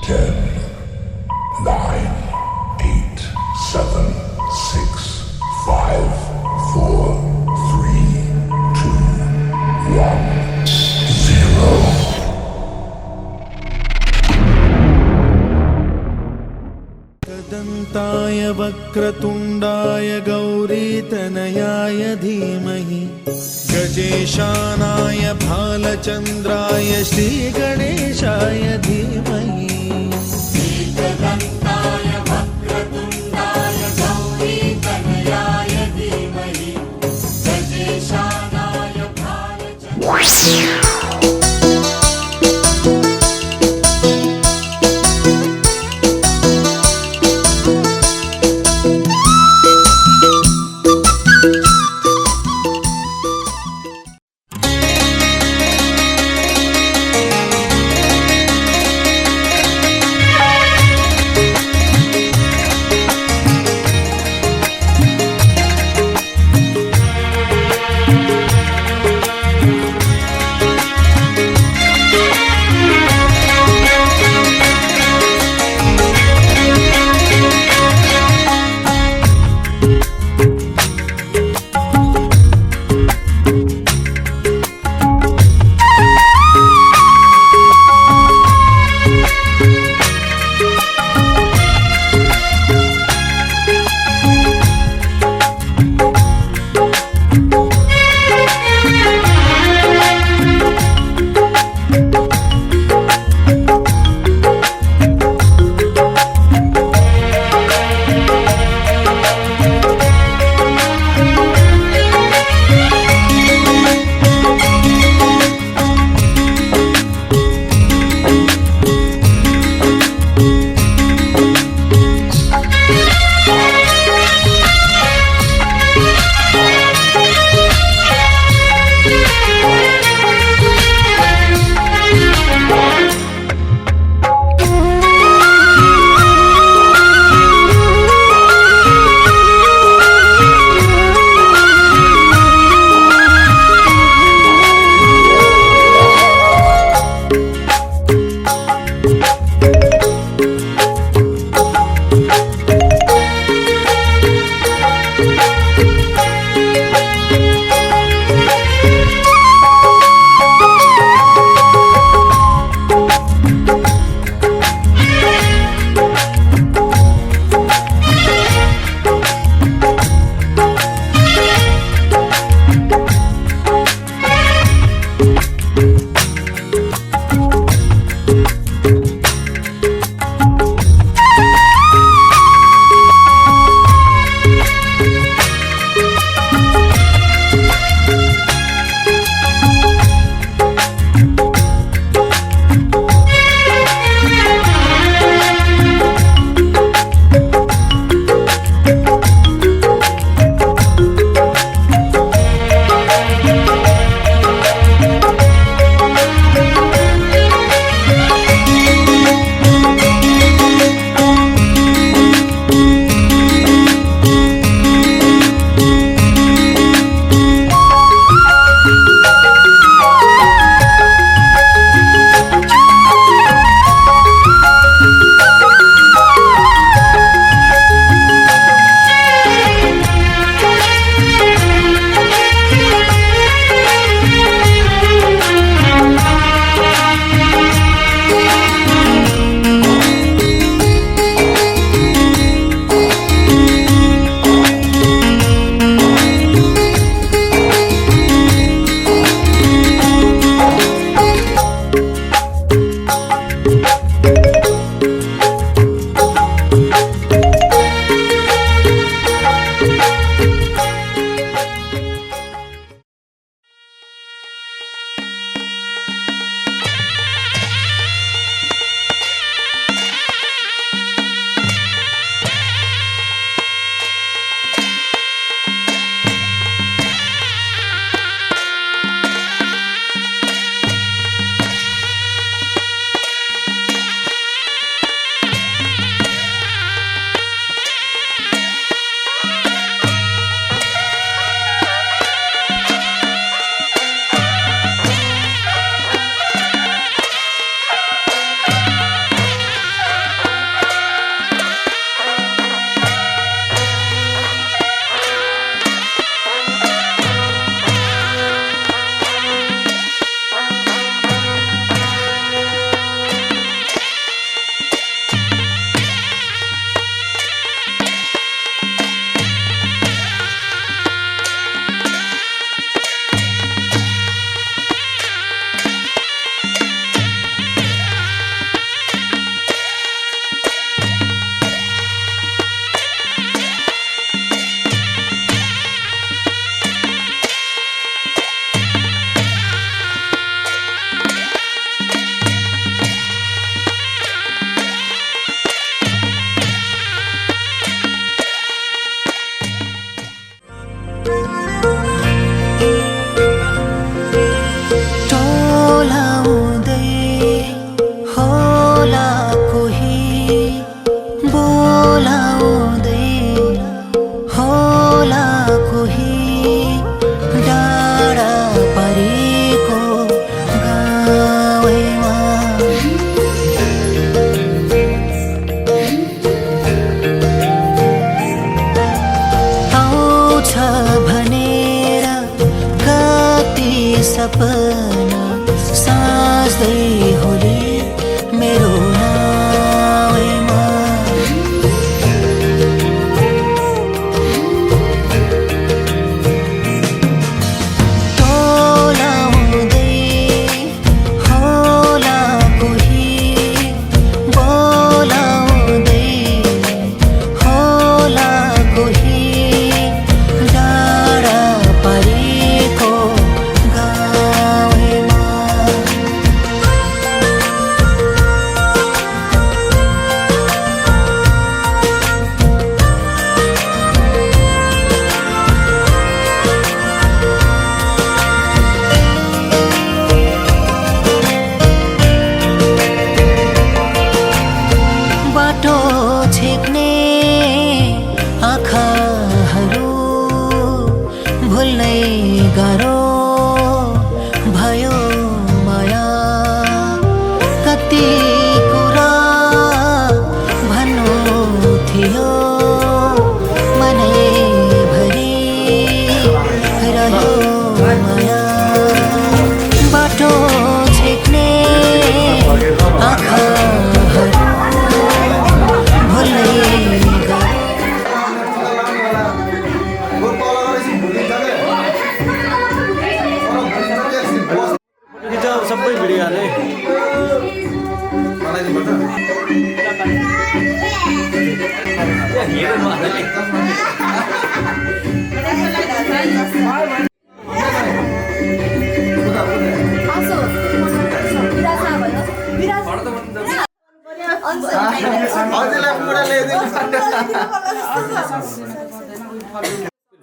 10, 9, 8, 7, 6, 5, 4, 3, 2, 1, 0. दन्ताय वक्रतुण्डाय गौरीतनयाय धीमहि गजेशानाय भालचन्द्राय श्रीगणेशाय धीमहि। एकदन्ताय वक्रतुण्डाय गौरीतनयाय धीमहि गजेशानाय भालचन्द्राय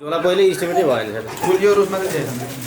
झोला पहिले इस्टिमेटै भएन यो रुसमा चाहिँ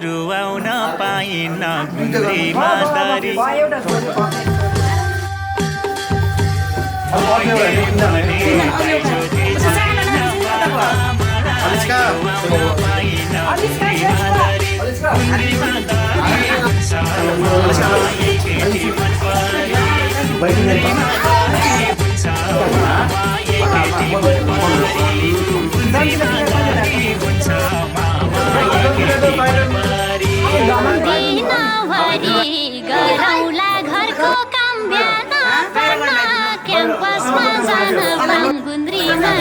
रुवाउन पाइन गुन्द्रीमा दरी दिनभरि गरौला घरको काम बिहान क्याम्पसमा जान गुन्द्रीमा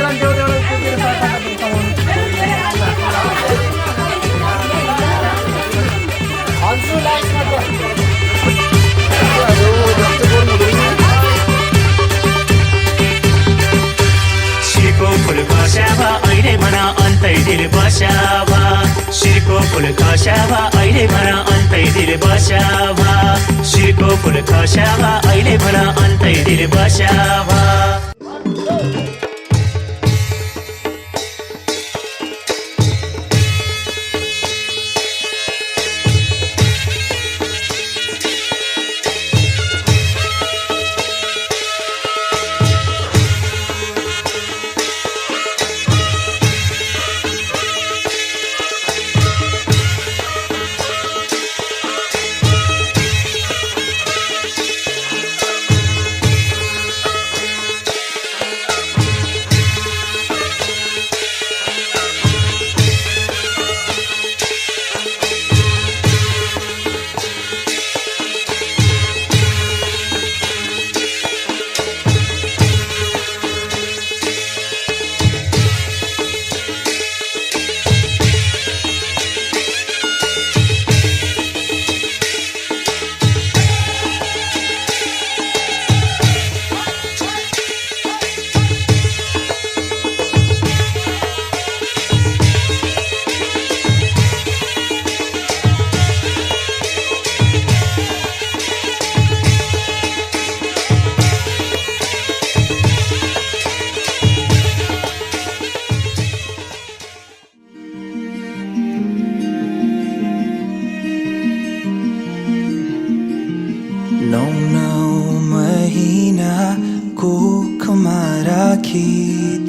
राम्रो शिरको फुल खस्यावा अहिले भन अन्तै दिल बस्यावा शिरको फुल खस्यावा अहिले भन अन्तै दिल बस्यावा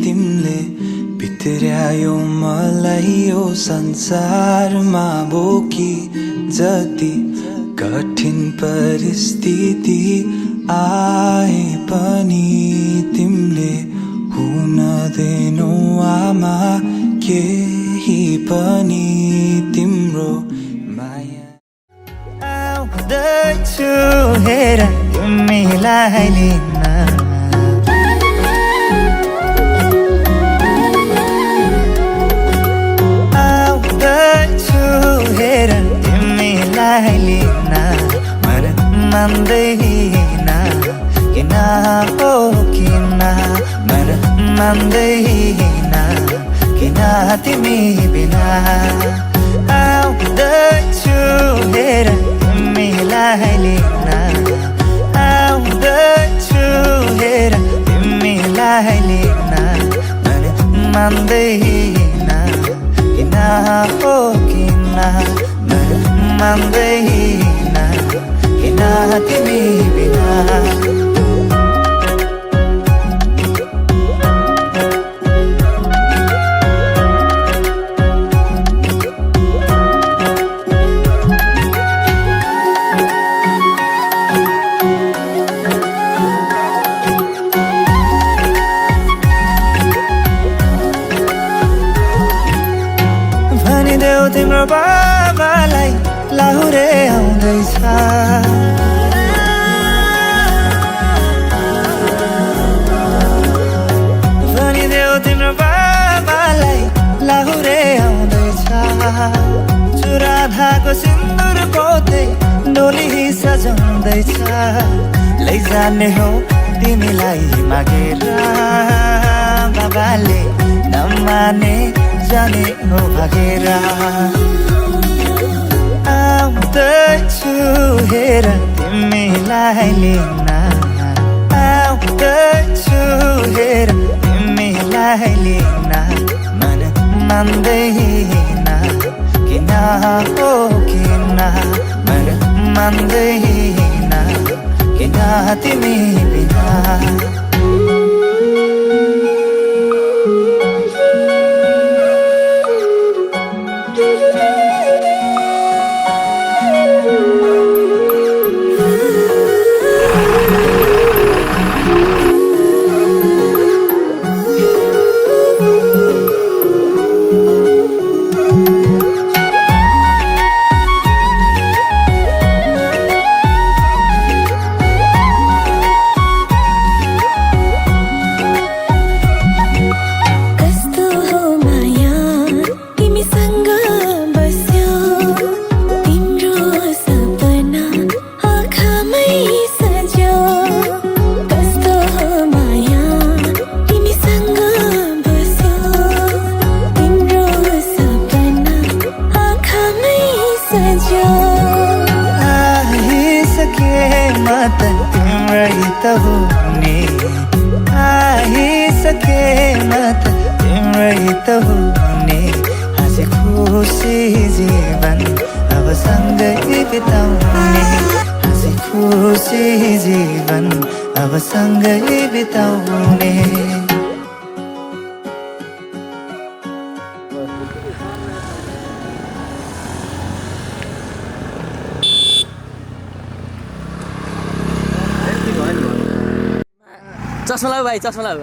तिमीले भित्र्यायो मलाई यो संसारमा बोकी जति कठिन परिस्थिति आए पनि तिमीले हुन दिनु आमा केही पनि तिम्रो माया आउँदैछु हेर तिमीलाई लिन मान्दैन किन हो किन मन मान्दैन किन तिमी बिना आउँदैछु हेर तिमीलाई लिन आउँदैछु हेर तिमीलाई लिन मन मान्दैन किन हो किन मन मान्दैन किन तिमी बिना भनिदेऊ तिम्रो बाबालाई लाहुरे आउँदैछ भनिदेऊ तिम्रो बाबालाई लाहुरे आउँदैछ चुरा धाको सिन्दुर पोते डोली सजाउँदैछ लैजाने हो तिमीलाई मागेर बाबाले नमाने जाने हो भागेर आउँदैछु हेर तिमीलाई लिन आउँदैछु हेर तिमीलाई लिन मन मान्दैन किन हो किन मन मान्दैन किन तिमी बिना तिम्रै त हुने आइसके म त तिम्रै त हुने हाँसी खुसी जीवन अब सँगै बिताउने हाँसी खुसी जीवन अब सँगै बिताउने चस्मा लाऊ भाइ चस्मा लाऊ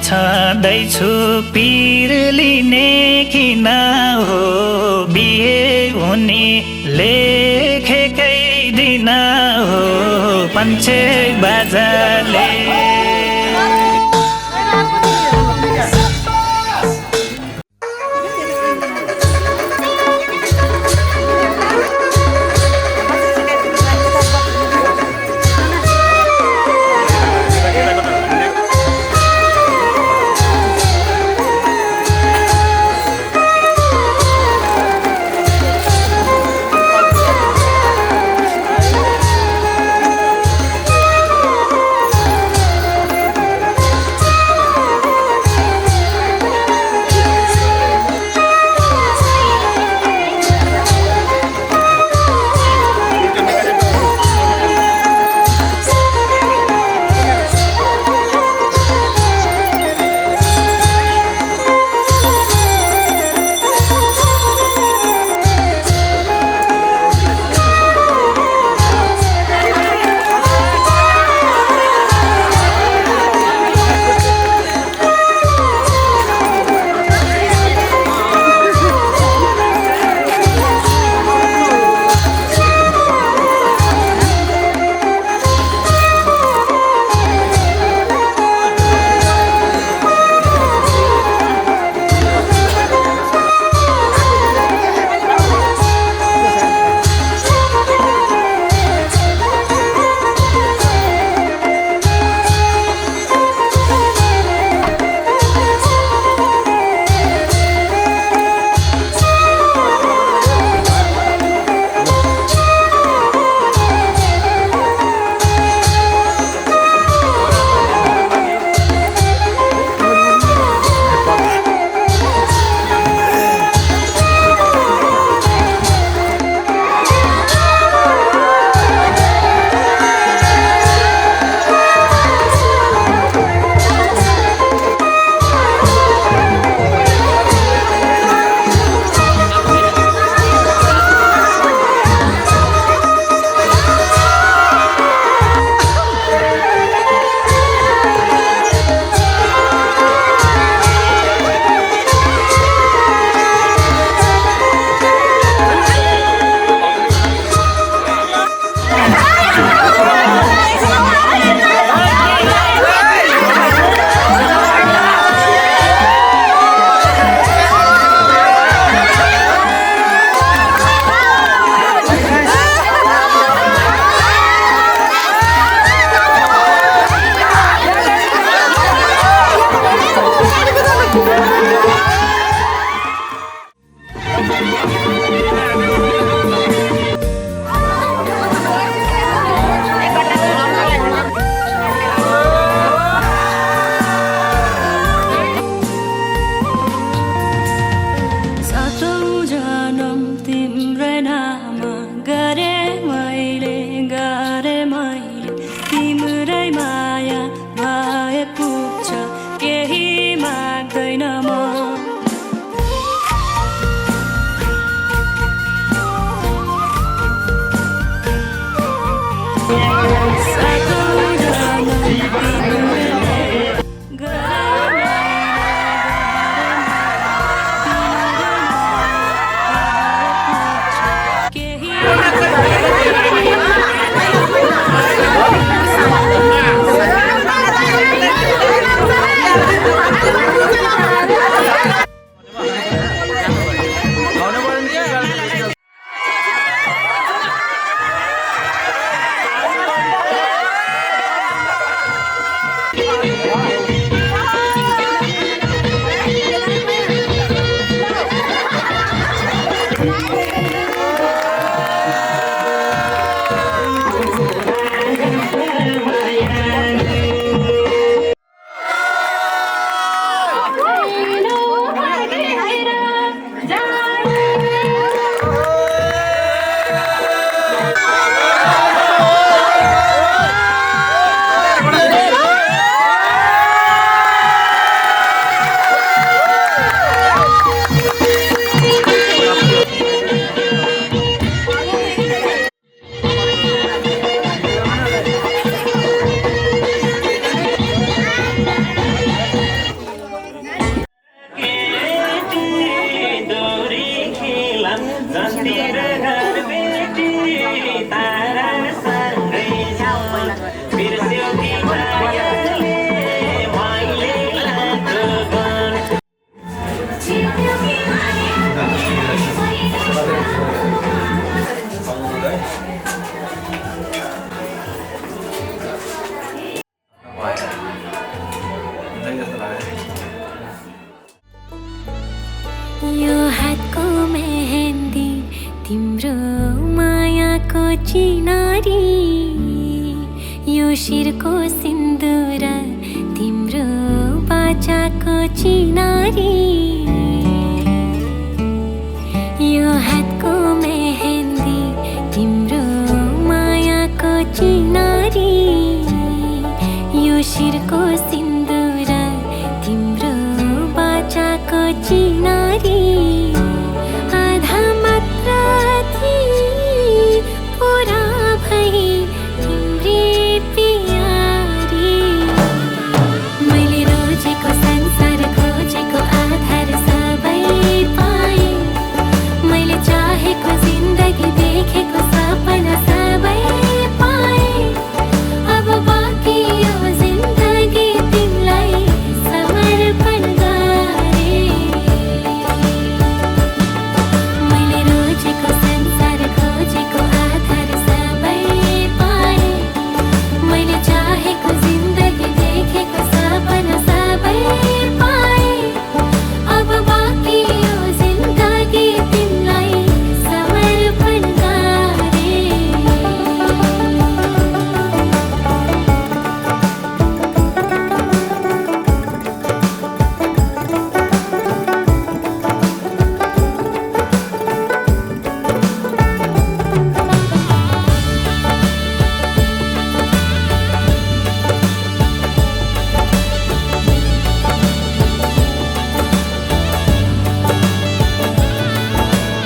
छँदैछु पिर लिने किन हो बिहे हुने लेखेकै दिन हो पञ्चे बाजाले यो हातको मेहन्दी तिम्रो मायाको चिनारी, यो शिरको सिन्दुर तिम्रो बाचाको चिनारी, यो हातको मेहन्दी तिम्रो मायाको चिनारी, यो शिरको सिन्दुर तिम्रो बाचाको चिनारी, आधा मात्र थिए पुरा भई तिम्री प्यारी, मैले रोजेको संसार खोजेको आधार सबै पाएँ, मैले चाहेको जिन्दगी देखेको सपना सबै पाएँ, अब बाँकी यो जिन्दगी तिमीलाई समर्पण गरेँ, मैले रोजेको संसार खोजेको आधार सबै पाएँ, मैले चाहेको जिन्दगी देखेको सपना सबै पाएँ, अब बाँकी यो जिन्दगी तिमीलाई समर्पण गरेँ।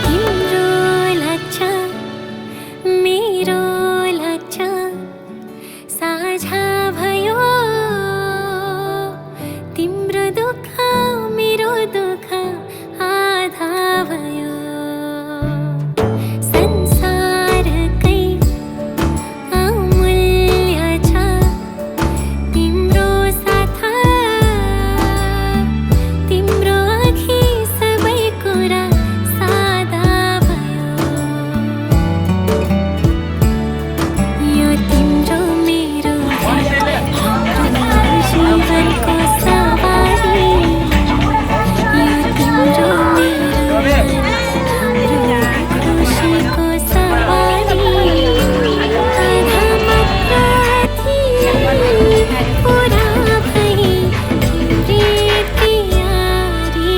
तिम्रो लक्ष्य मेरो लक्ष्य साझा भयो, तिम्रो दुःख मेरो दुःख आधा भयो, संसारकै अमूल्य छ तिम्रो साथ, तिम्रो आँखी सबै कुरा सादा भयो, यो तिम्रो मेरो हाम्रो जीवनको सवारी, यो तिम्रो मेरो हाम्रो खुसीको सवारी, आधा मात्र थिए पुरा भई तिम्री प्यारी,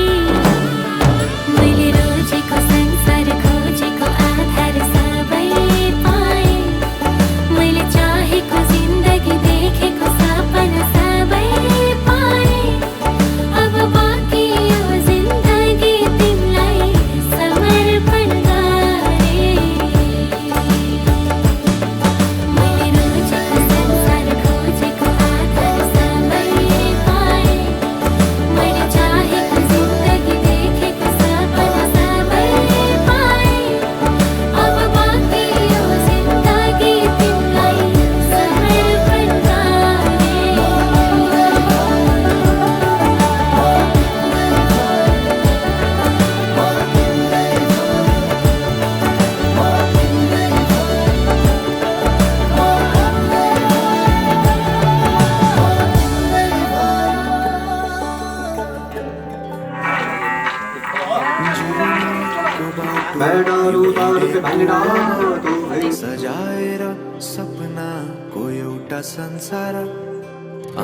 मैले रोजेको संसार खोजेको आधार सबै पाएँ, मैले चाहेको जिन्दगी देखेको सपना सबै पाएँ, अब बाँकी यो जिन्दगी तिमीलाई समर्पण गरेँ, मैले रोजेको संसार खोजेको आधार सबै पाएँ, मैले चाहेको जिन्दगी देखेको सपना सबै पाएँ, अब बाँकी यो जिन्दगी तिमीलाई समर्पण गरेँ। सजाएर सपनाको एउटा संसार,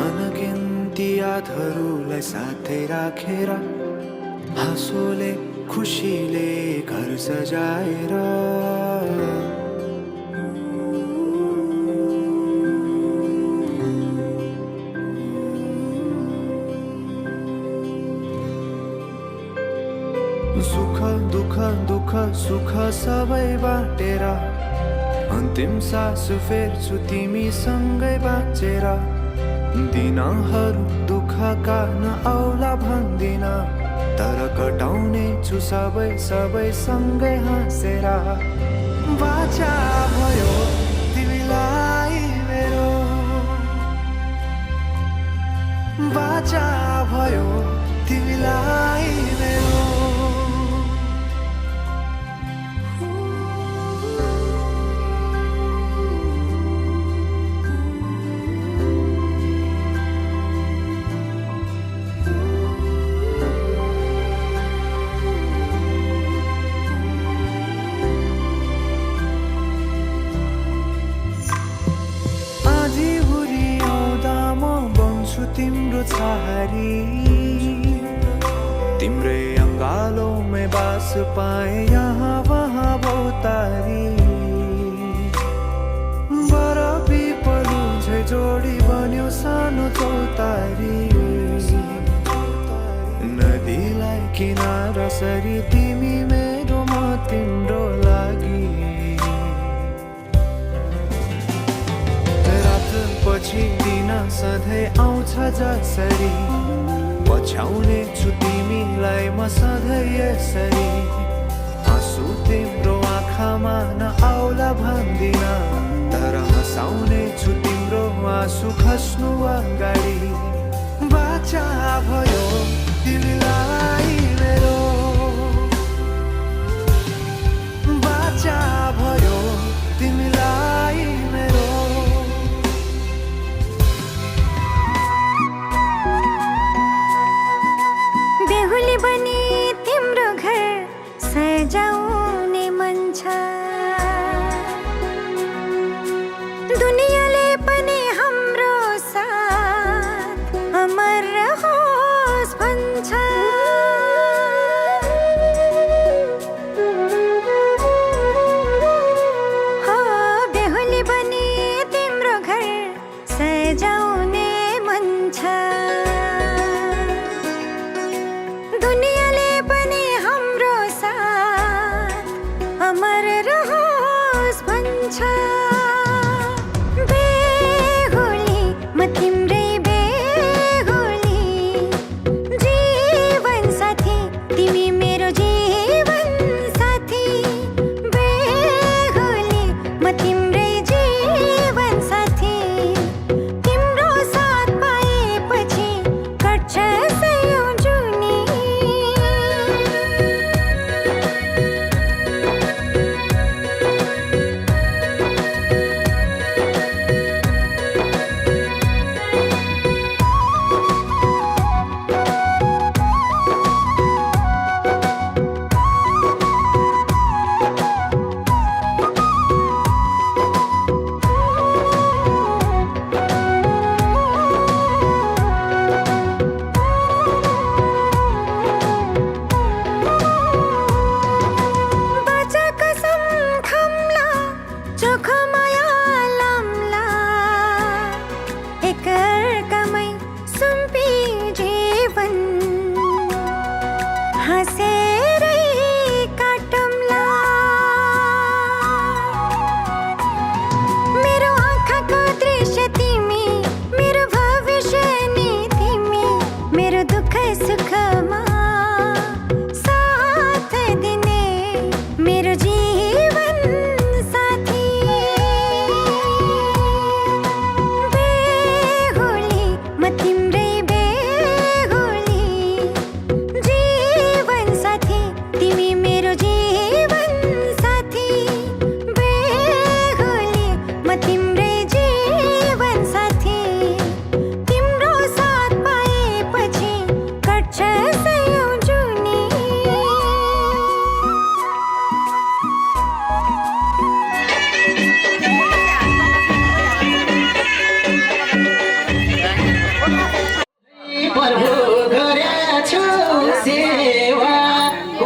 अनगिन्ती यादहरूलाई साथै राखेर, हाँसोले खुसीले घर सजाएर, सुख दुःख दुःख सुख सबै बाटेर, अन्तिम सास फेर्छु तिमीसँगै बाँचेर, दिनहरू दुःखका नआउला भन्दिन, तर कटाउने छु सबै सबै सँगै हाँसेर, बाचा भयो तिमीलाई मेरो, बाचा भयो तिमीलाई मेरो। पास पाए यहाँ वहाँ बहुतारी बरफी पलु झै जोडी बन्यो सानो चौतारी नदीलाई किनारा सरी तिमी मेरो म तिम्रो लागि रात पछि दिन सधैँ आउँछ जसरी पछ्याउने छु तिमीलाई म सधैँ यसरी आँसु तिम्रो आँखामा नआउला भन्दिन तर हँसाउने छु तिम्रो आँसु खस्नु अगाडि बाचा भयो तिमीलाई मेरो बाचा भयो तिमीलाई मेरो बेहुली बनी तिम्रो घर सजाउने मन छ दुनियाँले पनि हाम्रो साथ अमर रहोस् भन्छ हो बेहुली बनी तिम्रो घर सजाउने मन छ दुनियाँले पनि हाम्रो साथ अमर रहोस् भन्छ बेहुली म तिम्रै बेहुली जीवन साथी तिमी मेरो जीवन साथी बेहुली म तिम्रै जीवन साथी तिम्रो साथ पाएपछि कट्छ सयौं जुनी बाचा कसम खाम्ला चोखो माया लाम्ला एकअर्कामै सुम्पी जीवन हाँसेरै काटौँला मेरो आँखाको दृश्य तिमी मेरो भविष्य नि तिमी मेरो दुःख सुखमा साथ दिने मेरो जीवन साथी बेहुली म तिम्रै बेहुली जीवन साथी तिमी मेरो जीवन साथी बेहुली म तिम्रै जीवन साथी तिम्रो साथ पाएपछि कट्छ सयौं जुनी प्रभु गरेछु सेवा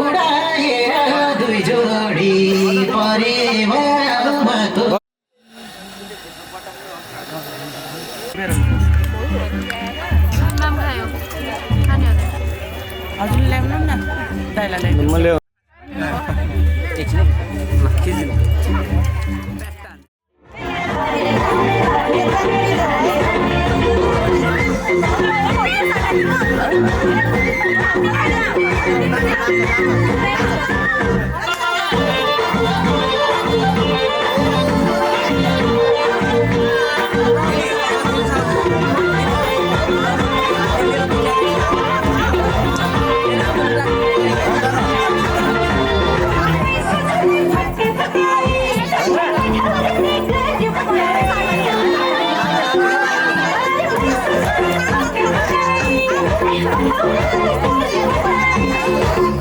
उडाएर दुई जोडी परिवारमा तो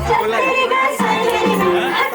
Chaleगा, chaleगा,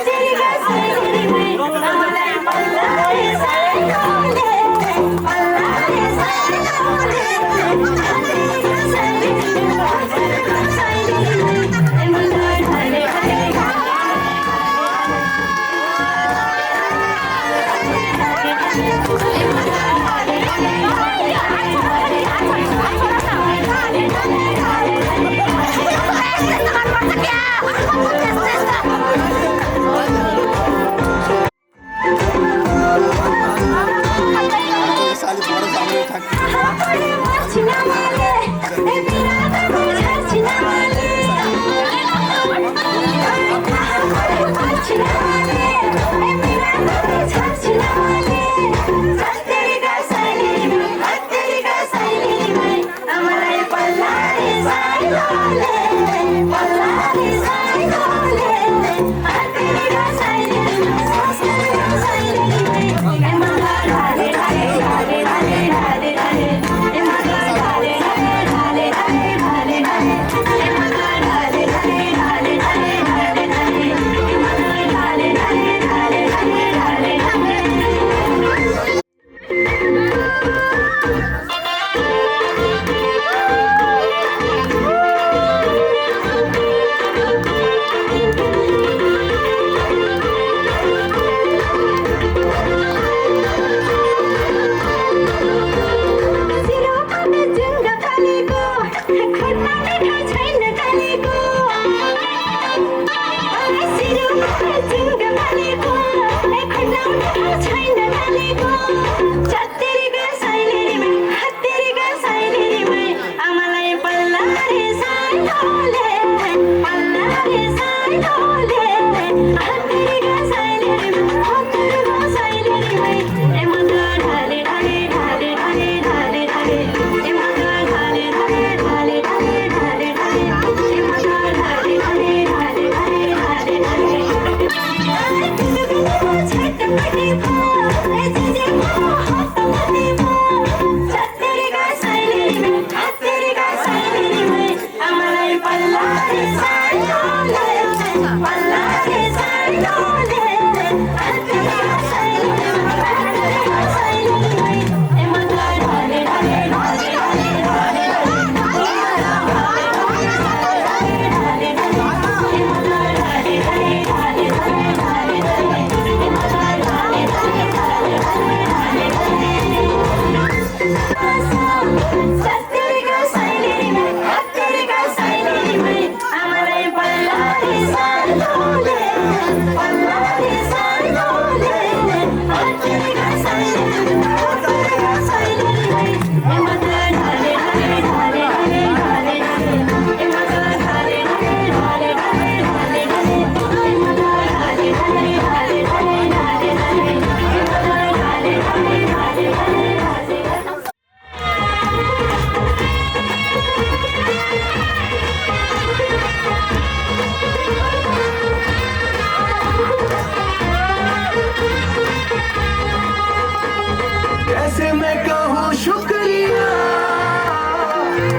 कैसे मैं कहूँ शुक्रिया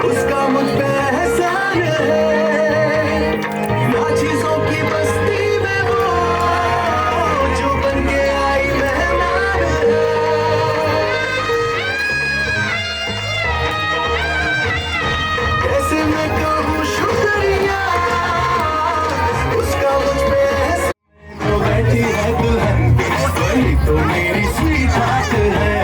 उसका मुझ पे एहसान है ना चीजों की बस्ती में वो जो बन के आई मेहमान है कैसे मैं कहूँ शुक्रिया उसका मुझ पे एहसान जो बैठी है दुल्हन वही तो मेरी स्वीट हार्ट है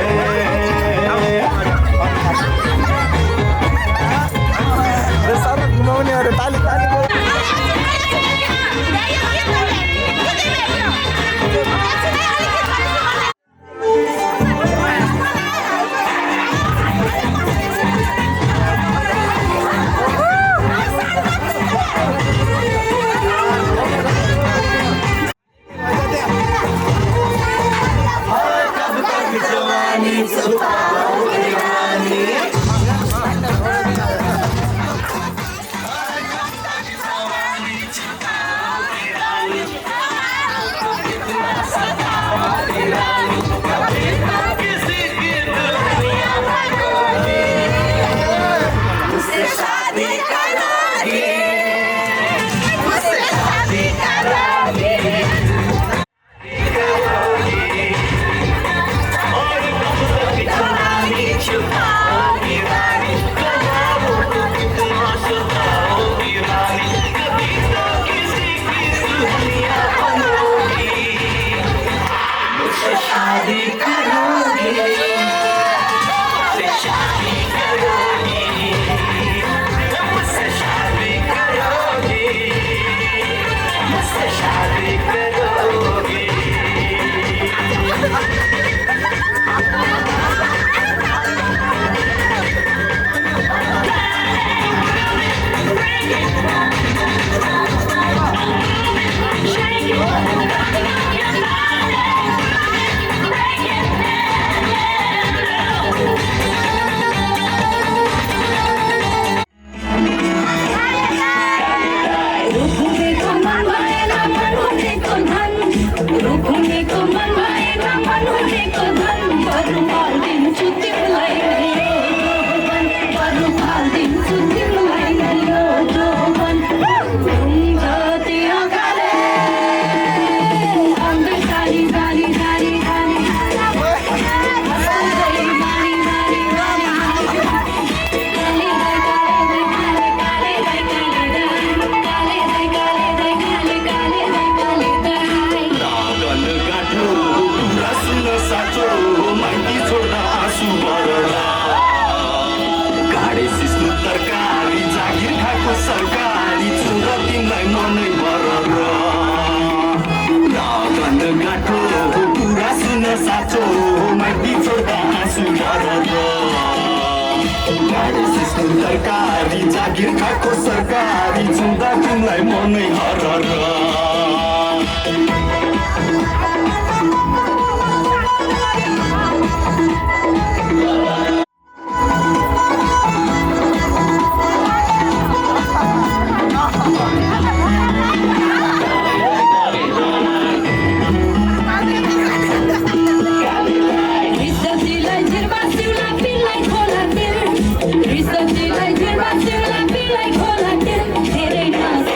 सरकारी जागिर खाएको सरकारी चुन्दा तिमीलाई मनै हर Like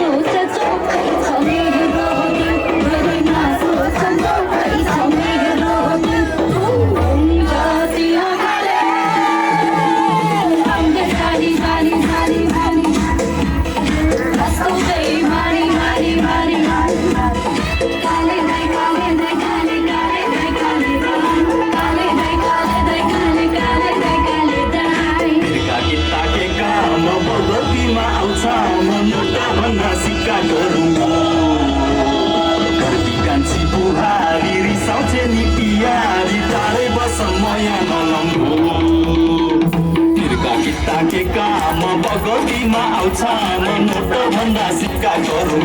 सिक्का गरौँ घरकी कान्छी बुहारी रिसाउँछे नि पियारी टाढै बस मया नलम्बो तिर्का किताके काम बगौतीमा आउँछ म नोट भन्दा सिक्का गरौँ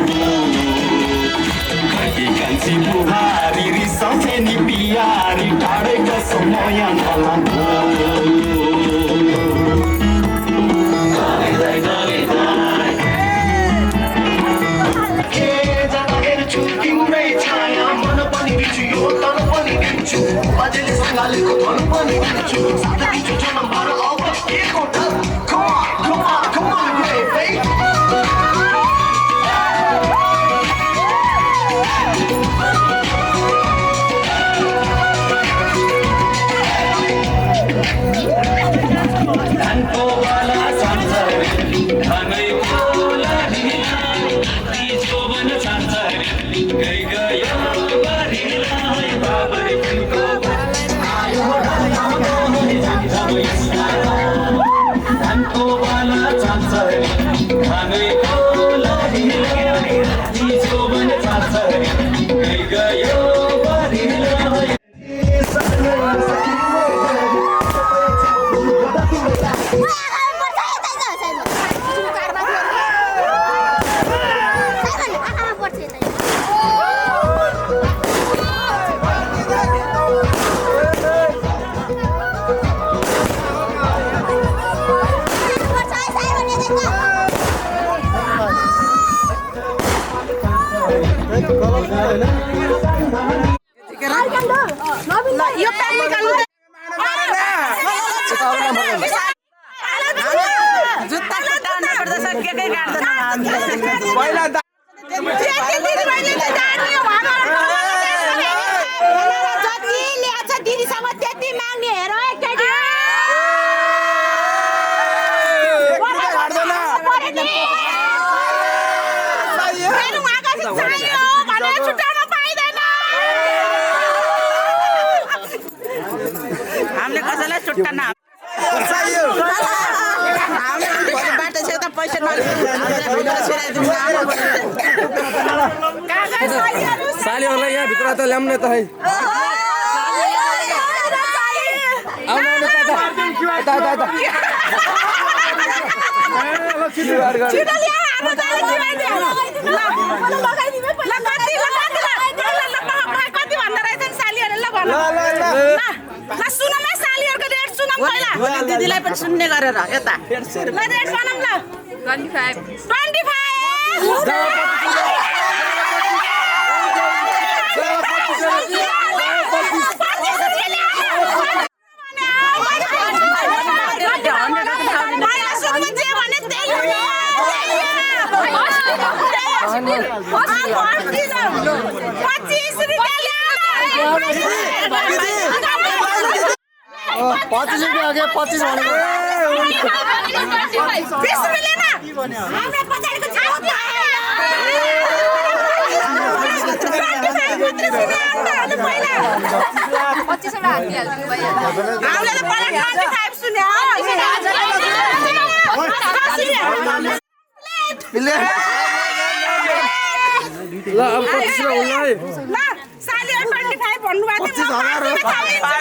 घरकी कान्छी बुहारी रिसाउँछे नि पियारी टाढै बस मया नलम्बो तिम्रै छाया मन पनि दिन्छु यो तन पनि दिन्छु अझैले सँगालेको धन पनि दिन्छु साथै दिन्छु जन्मभर अब के कोटा come on baby धानको वाला छान्छ धानैको लाडीला तिजको बन छान्छ गई गयो बारीलाई बाबरी फुलको धानको वाला छान्छ धानैको लाडीलाई तिजको बन छान्छ गई गयो बारीलाई हामीले कसैलाई छुट्टान बाटो छ त पैसा सालीहरूलाई यहाँ भित्र त ल्याउने त है दिदीलाई पनि सुन्ने गरेर यता ₹25 आ गया 25 ल अब 25 होला सालीहरु 25 भन्नुभएको थियो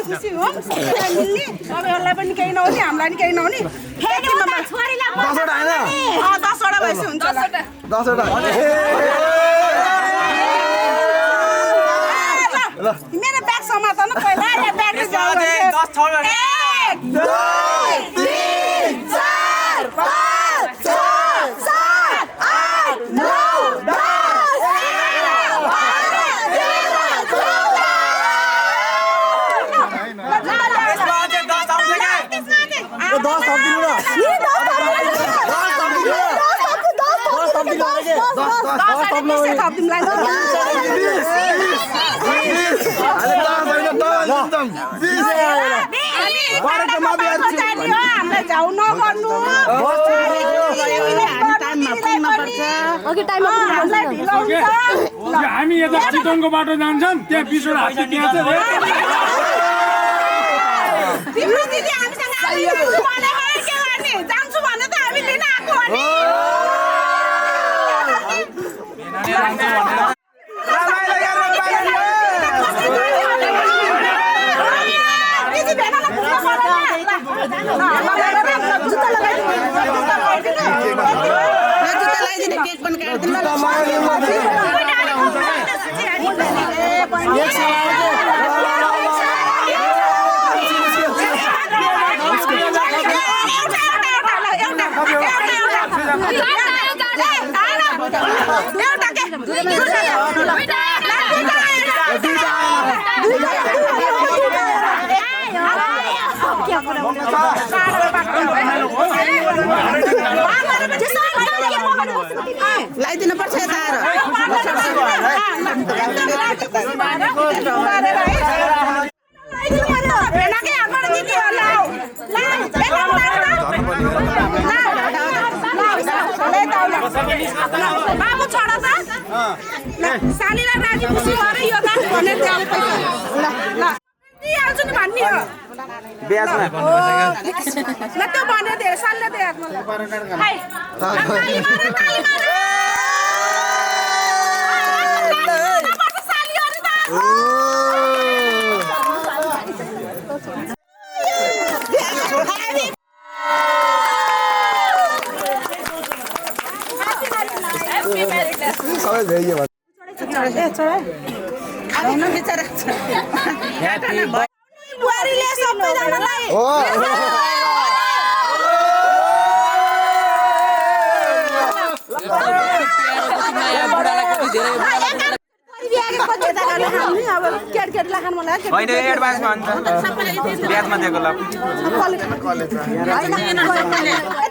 खुसी हो अब यसलाई पनि केही नहुने हामीलाई पनि केही नहुने छोरीलाई 10वटा हैन 10वटा भएपछि हुन्छ होला। 10वटा मेरो ब्याग समात न पहिला यो ब्याग जाऊ 1 2 3 4 5 6 7 8 9 10 जाऊ नगर्नु हामी यता चितवनको बाटो जान्छौँ त्यहाँ 20वटा हात्ती त्यहाँ छ तिम्रो दिदी हामीसँग आइदिनु भने के गर्ने जान्छु भने त हामी लिन आएको हो नि लाइदिनु पर्छ यता बाबु छोडा त सानीलाई राजी खुसी भएर यो दान भनेर दिएको पैसा ल दिइहाल्छु नि भन्ने हो ब्याजमा ल त्यो भनेर दे सानले दे हातमा हाय ताली मार ताली मार सबै भ्याइयो भने बुहारीले सबैजनालाई हो होइन एडभान्समा अन्त ब्याजमा दिएको ल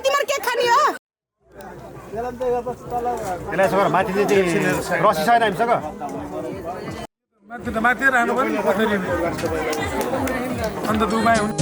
तिम्रो के खाने हो यसलाई सर माथि रसी छैन हामीसँग माथि राख्नु पर्यो अन्त दुबाई हुन्छ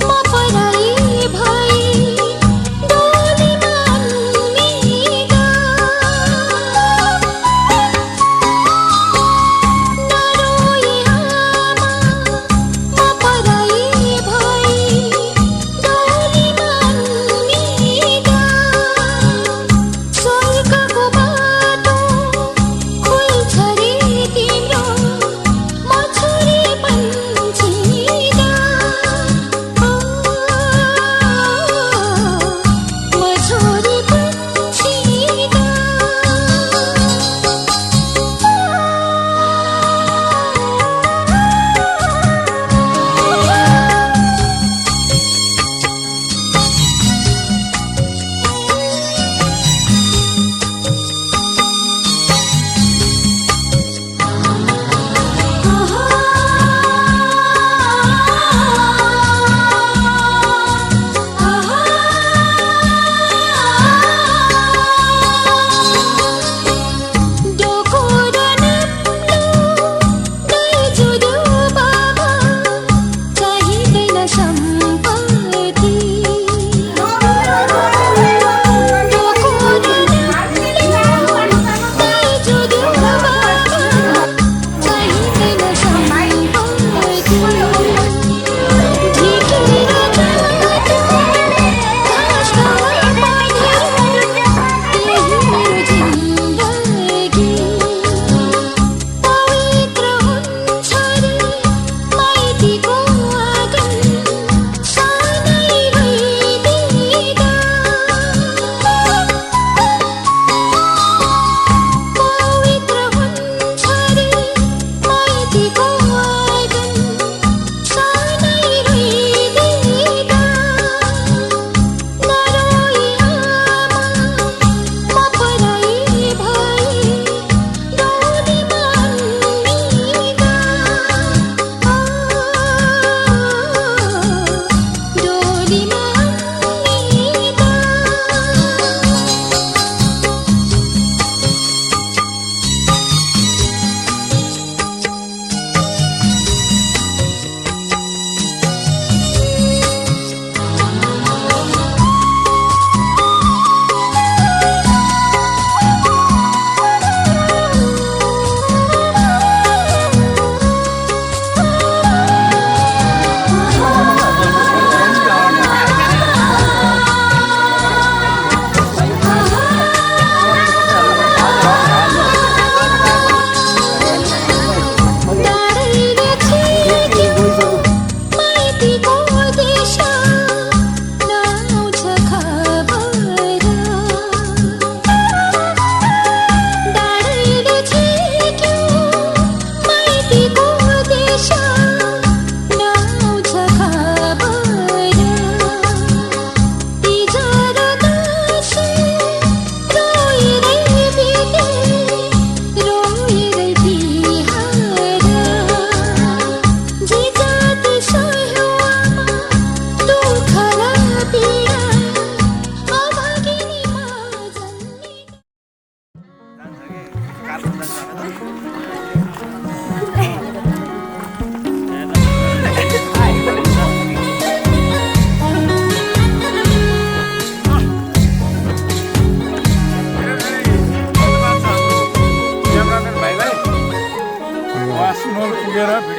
म पराई भई डोलीमा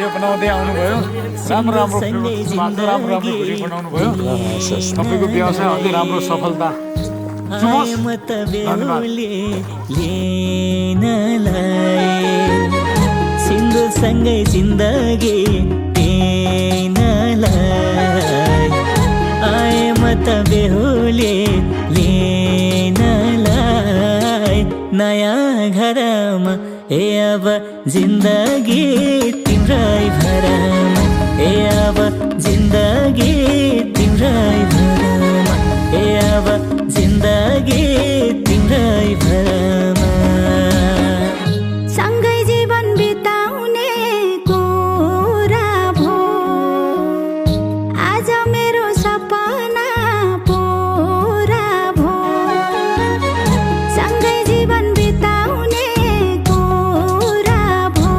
भिडियो बनाउँदै आउनुभयो राम्रो राम्रो राम्रो भिडियो बनाउनु भयो तपाईँको व्यवसाय अझै राम्रो सफलता सिन्दुर सँगै जिन्दगी आए म त बेहुली लिनलाई नयाँ घरमा ए अब जिन्दगी तिम्रै भरमा ए अब जिन्दगी तिम्रै भरमा ए अब जिन्दगी तिम्रै भरमा सँगै जीवन बिताउने कुरा भो आज मेरो सपना पूरा भो सँगै जीवन बिताउने कुरा भो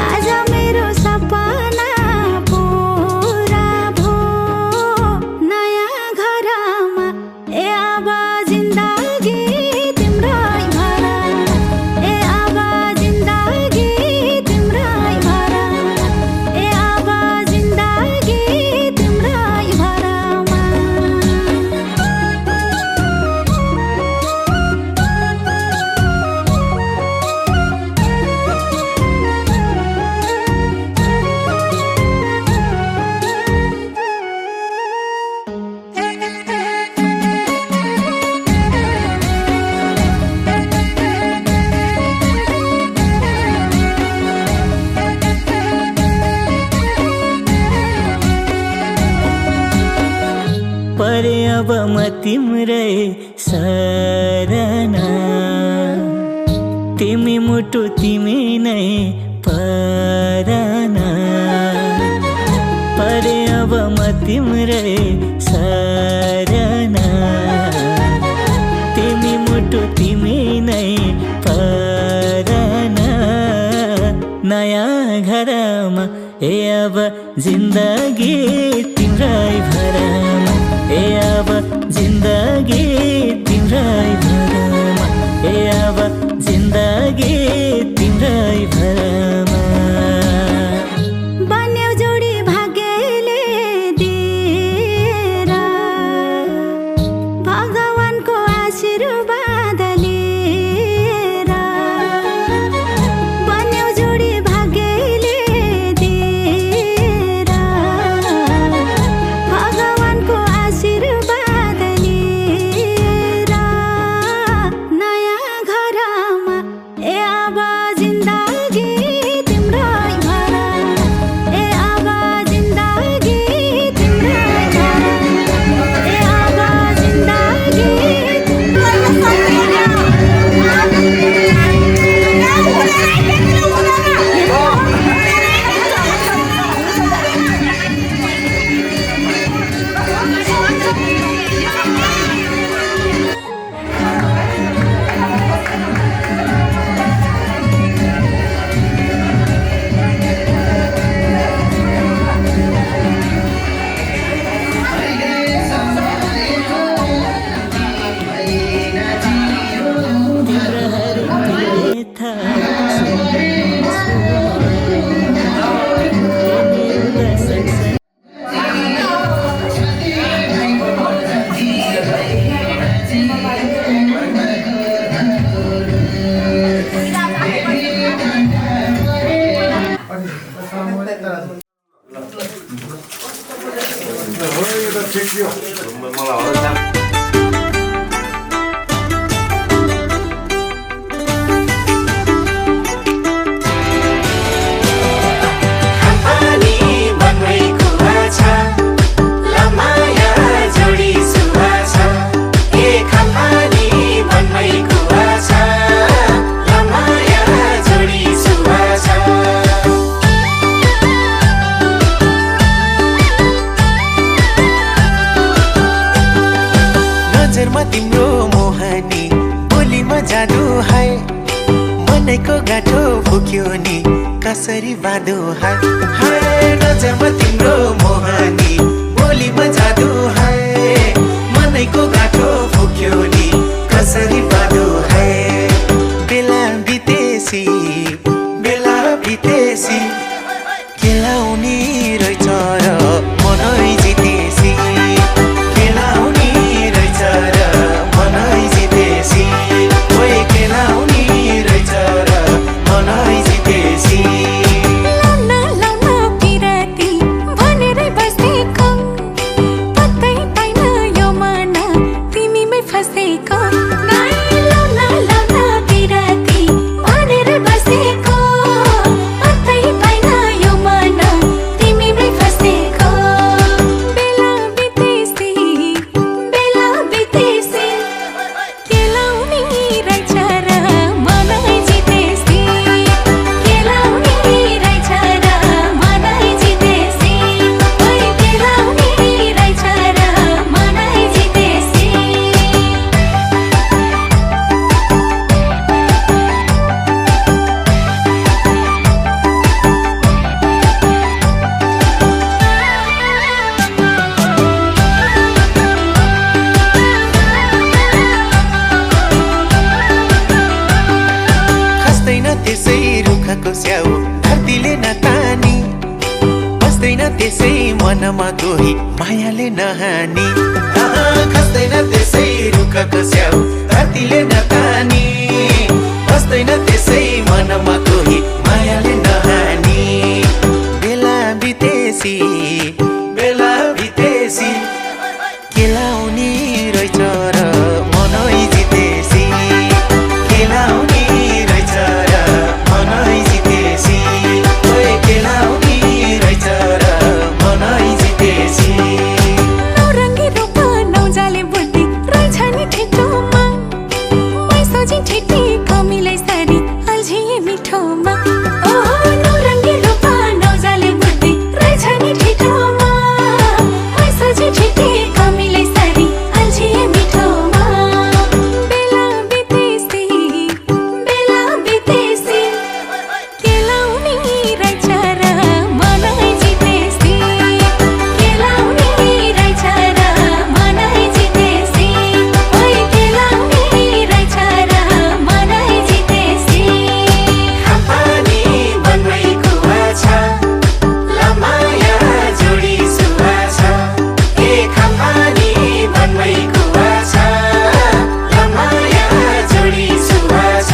आज मेरो सपना पूरा भो नयाँ घरमा ए अब जिन्दगी तिम्रै भरमा ए अब जिन्दगी तिम्रै भरमा ए अब जिन्दगी तिम्रै भरमा परे अब म तिम्रै शरणा तिमी मुटु तिमी नै परना परे अब म तिम्रै शरणा तिमी मुटु तिमी नै परना नयाँ घरमा ए अब जिन्दगी तिम्रै भरमा ए अब जिन्दगी तिम्रै भरमा ए अब जिन्दगी तिम्रै भरमा बन्यो जोडी भाग्यले दिएर भगवानको आशीर्वाद लिएर बन्यो जोडी भाग्यले दिएर भगवानको आशीर्वाद लिएर नयाँ घरमा ए अब जिन्दगी तिम्रै भरमा ए अब जिन्दगी तिम्रै भरमा ए अब जिन्दगी तिम्रो मोहनी बोलीमा जादु है मनैको गाठो फुक्यो नि कसरी बाँधो है नजरमा तिम्रो मोहनी बोलीमा जादु है मनैको गाठो फुक्यो नि कसरी बाँधो है बेला बितेसी बसेको नाइ लाउन लाउन बिराती भनेर बसेको पत्तै पाइन यो मन तिमीमै फसेको बेला बितेसी के लाउने रहेछ र मनै जितेसी के लाउने रहेछ र मनै जितेसी ओइ के लाउने रहेछ र मनै जितेसी खस्दैन त्यसै रुखको स्याउ धरतीले नतानी बस्दैन त्यसै मनमा कोही मायाले नहानी खस्दैन त्यसै रुखको स्याउ धरतीले नतानी बस्दैन त्यसै मनमा कोही मायाले नहानी बेला बितेसी के लाउने रहेछ र मनै जितेसी के लाउने रहेछ र मनै जितेसी ओए के लाउने रहेछ र मनै जितेसी नौरङ्गी रूप नौजाले बुद्धि रहेछ नि ठेटोमा मै सोझी ठेटी कमीलाई सारी अल्झिए मिठोमा ओहो नौरङ्गी रूप नौजाले बुद्धि रहेछ नि ठेटोमा मै सोझी ठेटी कमीलाई सारी अल्झिए मिठोमा बेला बितेसी के लाउने रहेछ र मनै जितेसी के लाउने रहेछ र मनै जितेसी ओइ के लाउने रहेछ र मनै जितेसी खापानी बनमै कुवा छ लमाया जोडी सुवा छ ए खापानी बनमै कुवा छ लमाया जोडी सुवा छ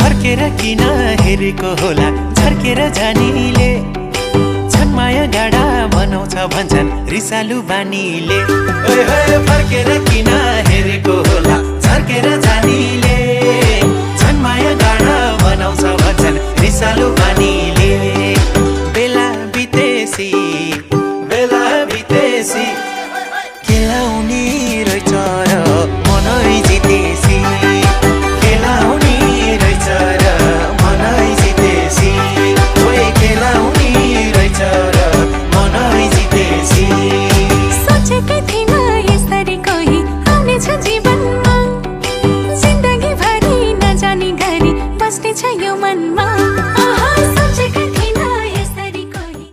फर्केर किन हेरेको होला झर्केर जानीले छन्माया गाडा बनाउँछ भन्छन् रिसालु बानीले ओए होए फर्केर किन हेरेको होला झर्केर जानीले छन्माया गाडा बनाउँछ भन्छन् रिसालु बानीले बेला बितेसी के लाउने रहेछ र मनै जितेसी के लाउने रहेछ र मनै जितेसी ओए के लाउने रहेछ र मनै जितेसी सोचेकै थिइन यसरी कोही आउनेछ जीवनमा जिन्दगी भरि नजानी गरी बस्नेछ यो मनमा आहा सोचेकै थिइन यसरी कोही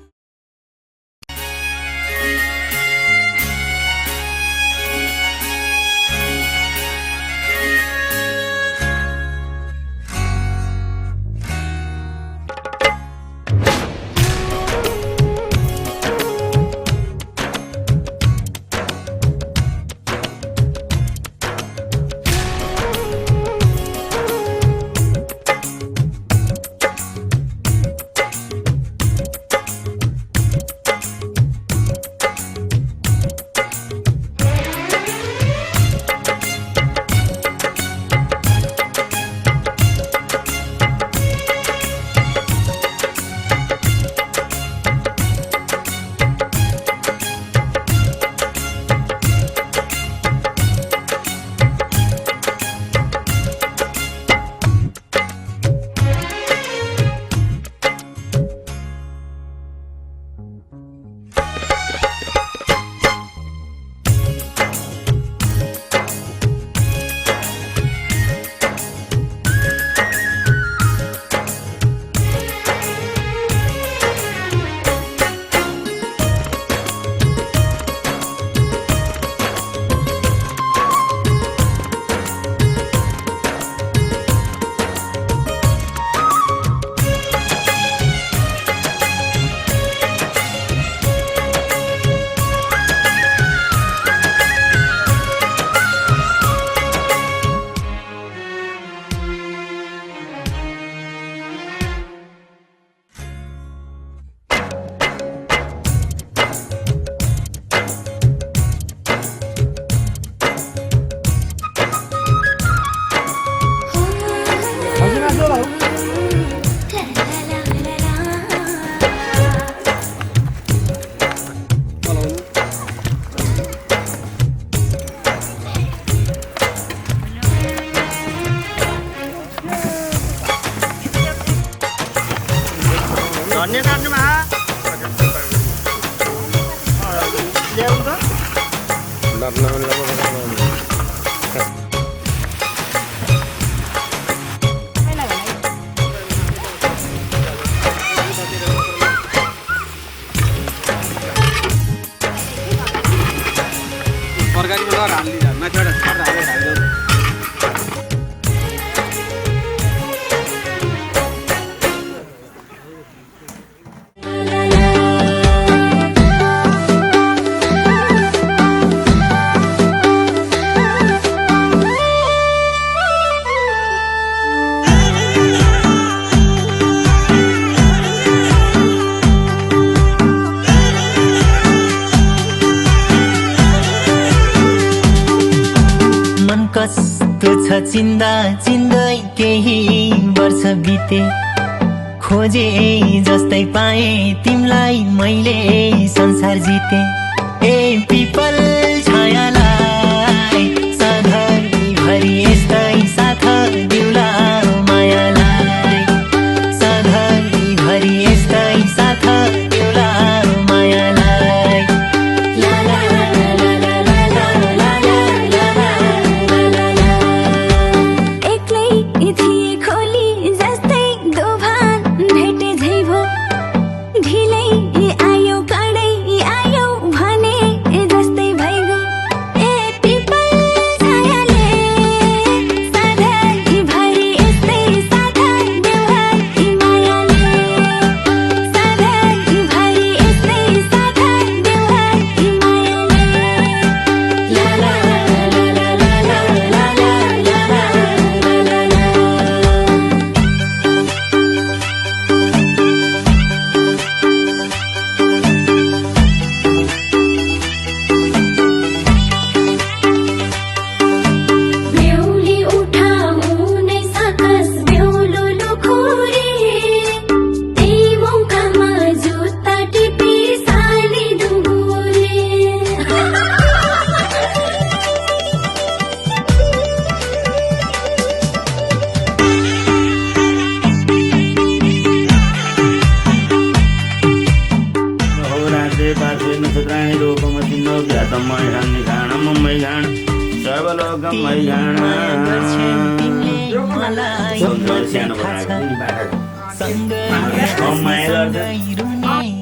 भन्ने काट्नुमा ल्याउनु त तरकारीमा नहाल्ने माथिबाट हाल्दै कस्तो छ चिन्दा चिन्दै केही वर्ष बिते खोजे जस्तै पाए तिमलाई मैले संसार जिते ए पिपल छायालाई सधैँभरि यस्तै साथ दिउला मायालाई सधैँभरि यस्तै साथ दिउला मायालाई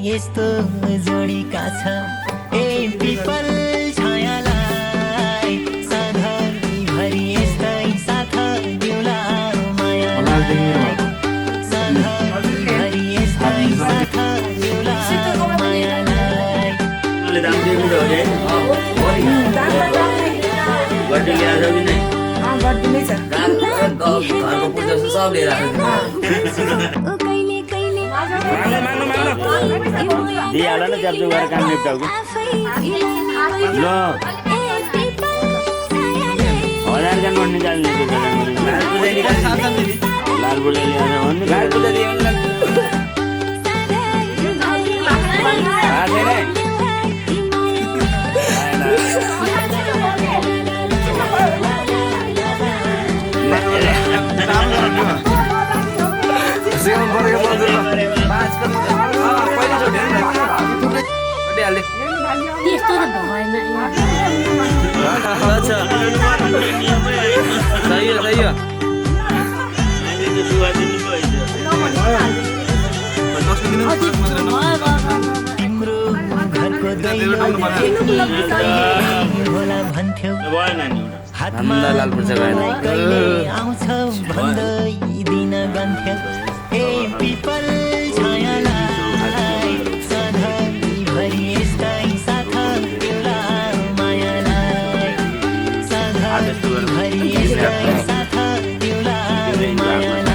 यस्तो जोडीका छ ए पिपल छायालाई सधैँभरि यस्तै साथ दिउला मायालाई सधैँभरि यस्तै साथ दिउला मायालाई दिइहाल न च्याप्चु गरेर काम निप्टाउको ल 1000 का नोट निकाल्ने लाल बुले त्यस्तो त भएन अच्छा सही हो तिम्रो घरको होला भन्थ्यौ हातमा कहिले आउँछौ भन्दै दिन गन्थ्यौ ए पिपल छायालाई सधैँभरि यस्तै साथ दिउला मायालाई सधैँभरि यस्तै साथ दिउला मायालाई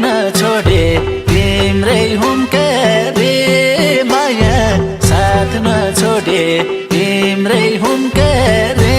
नछोडे तिम्रै हुम के रे माया साथ नछोडे तिम्रै हुम के रे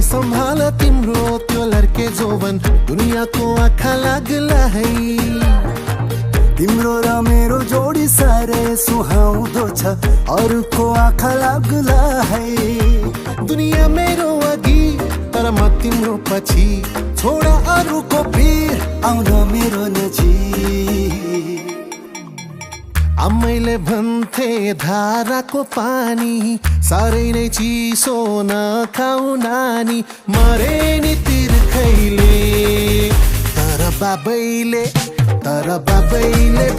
सम्हाल तिम्रो त्यो लड्के जोवन दुनियाँको आँखा लाग्ला है तिम्रो र मेरो जोडी साह्रै सुहाउँदो छ अरूको आँखा लाग्ला है दुनियाँ मेरो अघि तर म तिम्रो पछि छोडा अरूको भिड आउन मेरो नजिक आमैले भन्थे धाराको पानी साह्रै नै चिसो नखाऊ नानी मरे नि तिर्खैले तर बाबैले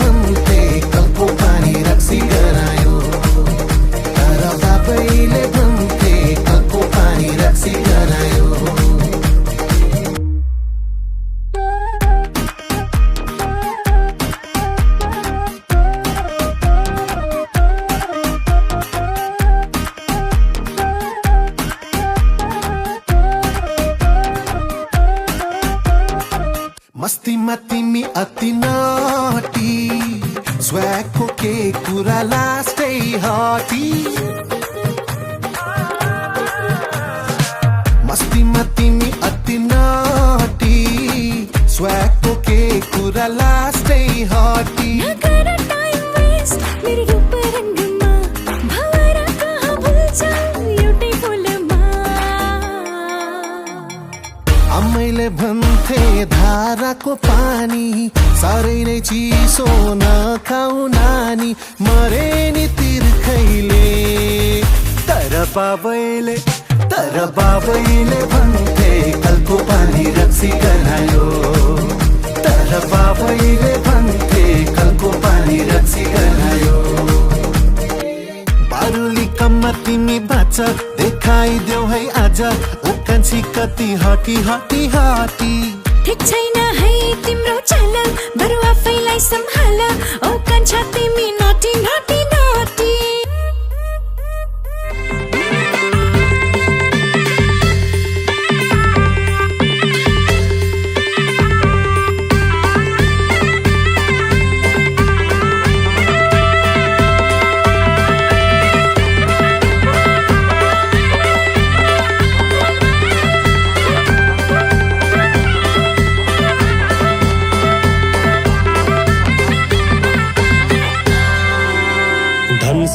भन्थे कलको पानी रक्सी गरायो तर बाबैले भन्थे कलको पानी रक्सी गरायो मस्तीमा तिमी अति नटी स्वैगको के कुरा लास्टै हटी मस्तीमा तिमी अति नटी स्वैगको के कुरा लास्टै हटी नगर टाइम वेस्ट मेरो रूप रङ्गमा भवरा कहाँ भुल्छ एउटै फुलमा आमैले भन्थे धाराको पानी साह्रै नै चिसो नखाऊ नानी मरे नि तिर्खैले तर बाबैले भन्थे कलको पानी रक्सी गरायो तर बाबैले भन्थे कलको पानी रक्सी गरायो बारुली कममा तिमी बाँच देखाइदेऊ है आज उकान्छी कति हटी ठिक छैन है तिम्रो चाल बरु आफैलाई सम्हाल ओ कान्छा तिमी नटी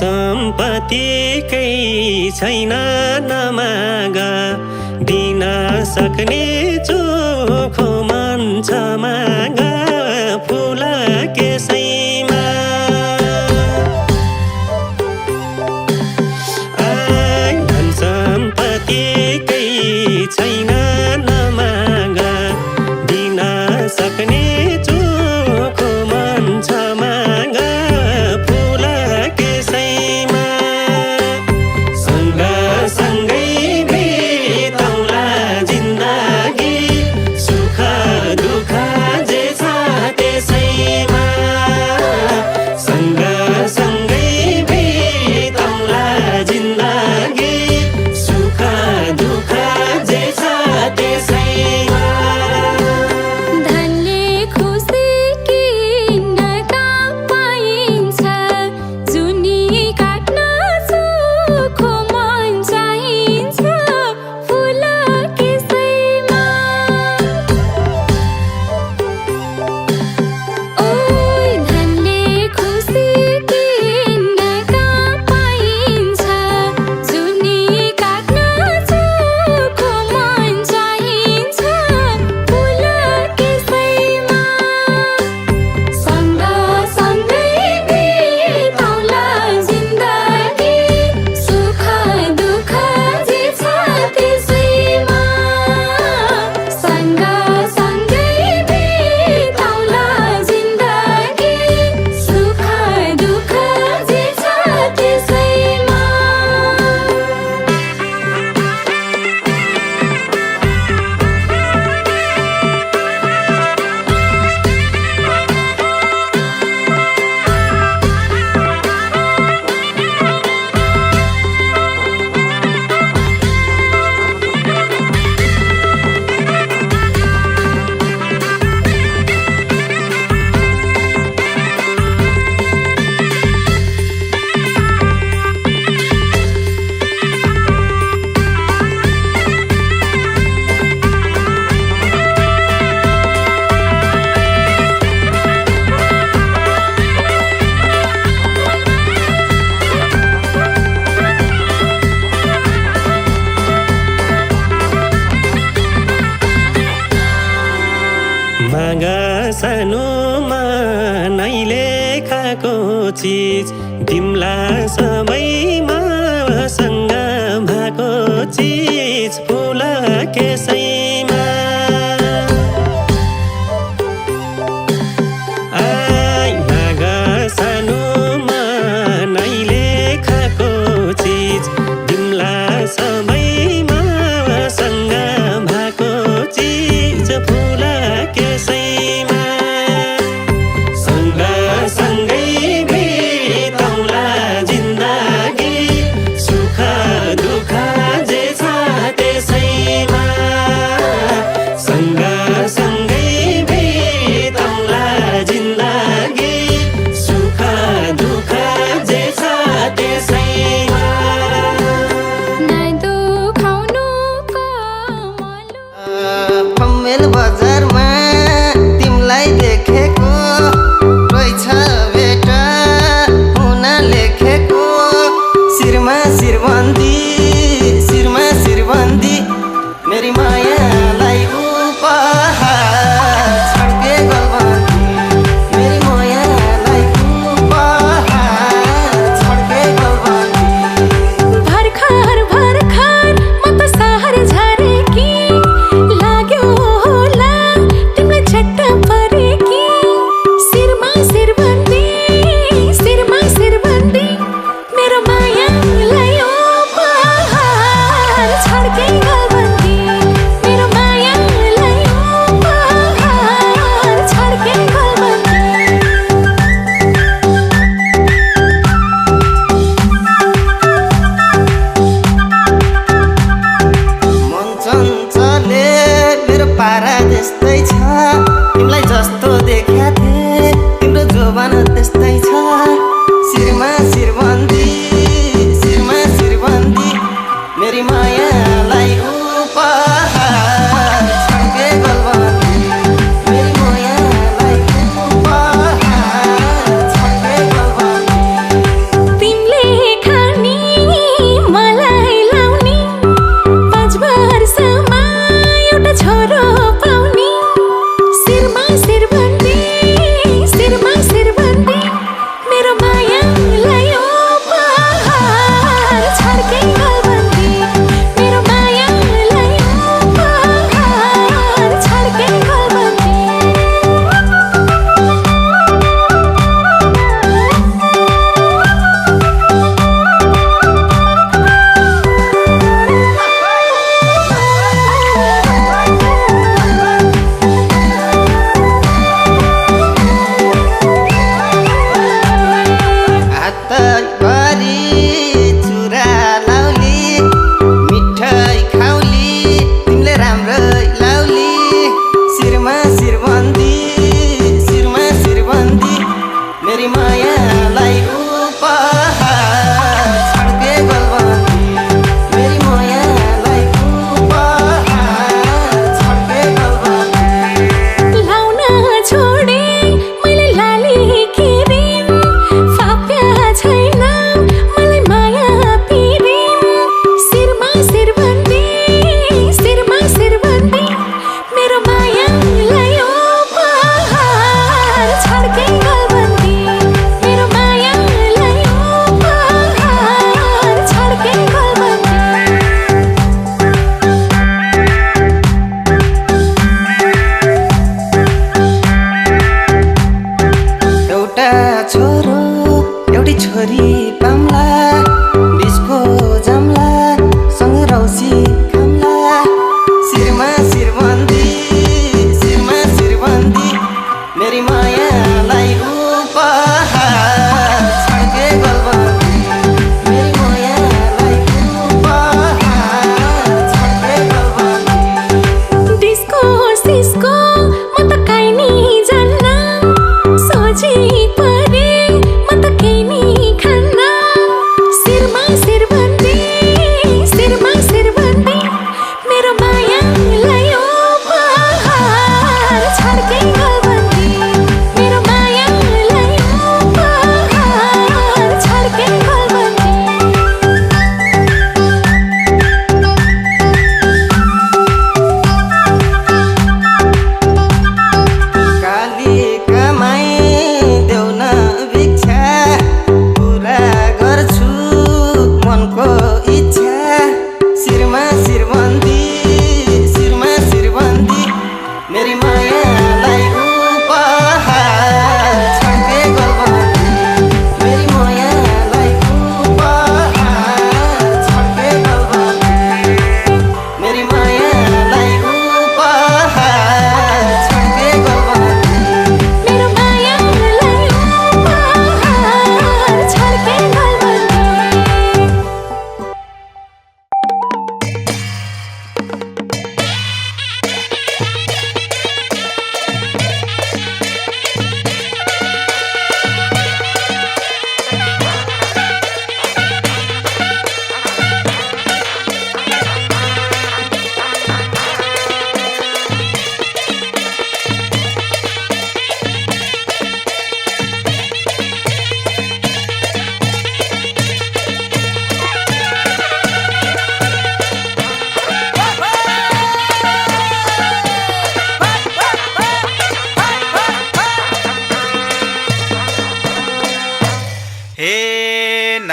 सम्पत्तिकै छैन नमाग दिन सक्ने चोखो मन छ माग फुल केसैमा धन सम्पत्तिकै छैन नमाग दिन सक्ने चोखो मन छ माग फुल केसैमा सँगसँगै बिताउला जिन्दगी सुख दुःख जे छ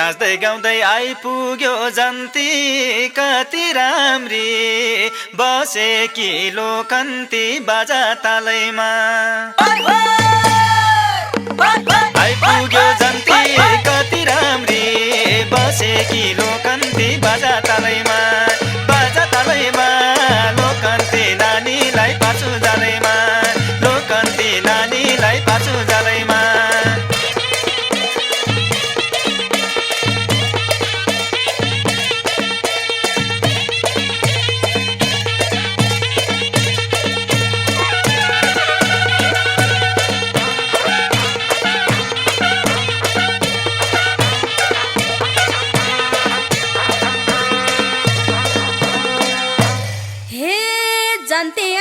नाच्दै गाउँदै आइपुग्यो जन्ती कति राम्री बसेकी लोकन्ती बाजा तालैमा आइपुग्यो जन्ती कति राम्री बसेकी लोकन्ती बाजा तालैमा लोकन्ती नानीलाई पाछु जालैमा लोकन्ती नानीलाई पाछु जालैमा हे जन्ती